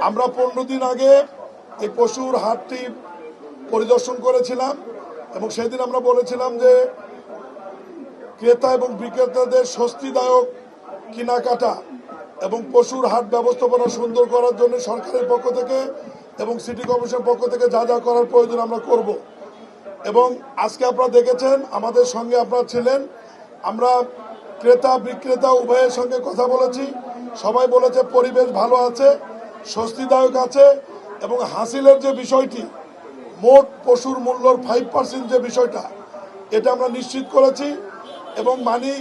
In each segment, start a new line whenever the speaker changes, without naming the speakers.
আমরা 15 দিন আগে এই পশুর হাটটি পরিদর্শন করেছিলাম এবং সেদিন আমরা বলেছিলাম যে ক্রেতা এবং বিক্রেতাদের স্বস্তিদায়ক কেনাকাটা এবং পশুর হাট ব্যবস্থাপনা সুন্দর করার জন্য সরকারের পক্ষ থেকে এবং সিটি কর্পোরেশনের পক্ষ থেকে যা যা করার প্রয়োজন আমরা করব। এবং আজকে আপনারা দেখেছেন আমাদের সঙ্গে আপনারা ছিলেন, আমরা ক্রেতা বিক্রেতা উভয়ের সঙ্গে কথা বলেছি। সবাই বলেছে পরিবেশ ভালো আছে, স্বস্তিদায়ক আছে এবং হাসিলের যে বিষয়টি মোট পশুর মূল্যর 5% যে বিষয়টা এটা আমরা নিশ্চিত করেছি এবং মানি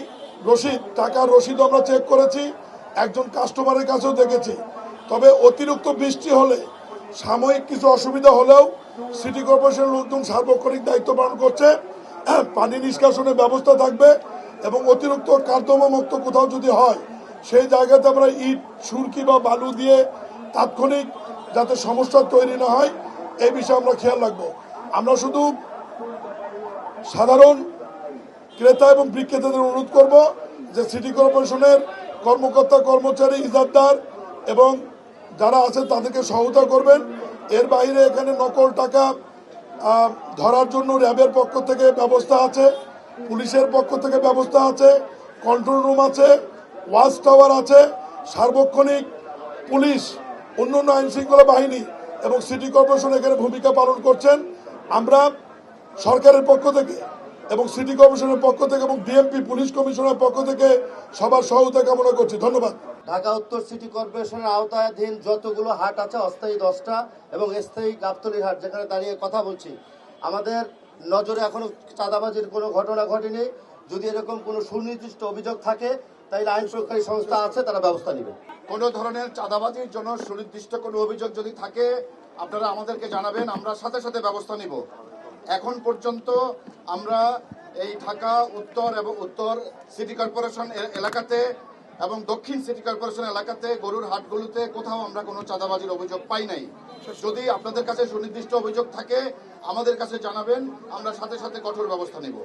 রসিদ টাকার রসিদ আমরা চেক করেছি, একজন কাস্টমারের কাছেও দেখেছি। তবে অতিরিক্ত বৃষ্টি হলে সাময়িক কিছু অসুবিধা হলেও সিটি কর্পোরেশনের লোকজন সার্বক্ষণিক দায়িত্ব পালন করছে, পানি নিষ্কাশনের ব্যবস্থা থাকবে এবং অতিরিক্ত কার্দমামুক্ত কোথাও যদি হয় সেই জায়গাতে আমরা ইট সুরকি বা বালু দিয়ে তাৎক্ষণিক যাতে সমস্যা তৈরি না হয় এই বিষয়ে আমরা খেয়াল রাখবো। আমরা শুধু সাধারণ ক্রেতা এবং বিক্রেতাদের অনুরোধ করব যে সিটি কর্পোরেশনের কর্মকর্তা কর্মচারী ইজারদার এবং যারা আছেন তাদেরকে সহায়তা করবেন। এর বাইরে এখানে নকল টাকা ধরার জন্য র্যাবের পক্ষ থেকে ব্যবস্থা আছে, পুলিশের পক্ষ থেকে ব্যবস্থা আছে, কন্ট্রোল রুম আছে, ওয়াচ টাওয়ার আছে, সার্বক্ষণিক পুলিশ, অন্যান্য আইন শৃঙ্খলা বাহিনী এবং সিটি কর্পোরেশন এখানে ভূমিকা পালন করছেন। আমরা সরকারের পক্ষ থেকে এবং সিটি কর্পোরেশনের পক্ষ থেকে এবং ডিএমপি পুলিশ কমিশনের পক্ষ থেকে সবার সহায়তা কামনা করছি। ধন্যবাদ।
ঢাকা উত্তর সিটি কর্পোরেশনের আওতাধীন যতগুলো হাট আছে অস্থায়ী 10টা এবং স্থায়ী গাবতলীর হাট যেখানে দাঁড়িয়ে কথা বলছি, আমাদের নজরে এখনো চাঁদাবাজির কোনো ঘটনা ঘটেনি। যদি এরকম কোনো সুনির্দিষ্ট অভিযোগ থাকে তাহলে আইন প্রয়োগকারী সংস্থা আছে, তারা ব্যবস্থা নেবে।
কোনো ধরনের চাঁদাবাজির জন্য সুনির্দিষ্ট কোনো অভিযোগ যদি থাকে আপনারা আমাদেরকে জানাবেন, আমরা সাথে সাথে ব্যবস্থা নিব। এখন পর্যন্ত আমরা এই ঢাকা উত্তর এবং উত্তর সিটি কর্পোরেশন এলাকাতে এবং দক্ষিণ সিটি কর্পোরেশন এলাকাতে গরুর হাটগুলোতে কোথাও আমরা কোনো চাঁদাবাজির অভিযোগ পাই নাই। যদি আপনাদের কাছে সুনির্দিষ্ট অভিযোগ থাকে আমাদের কাছে জানাবেন, আমরা সাথে সাথে কঠোর ব্যবস্থা নেব।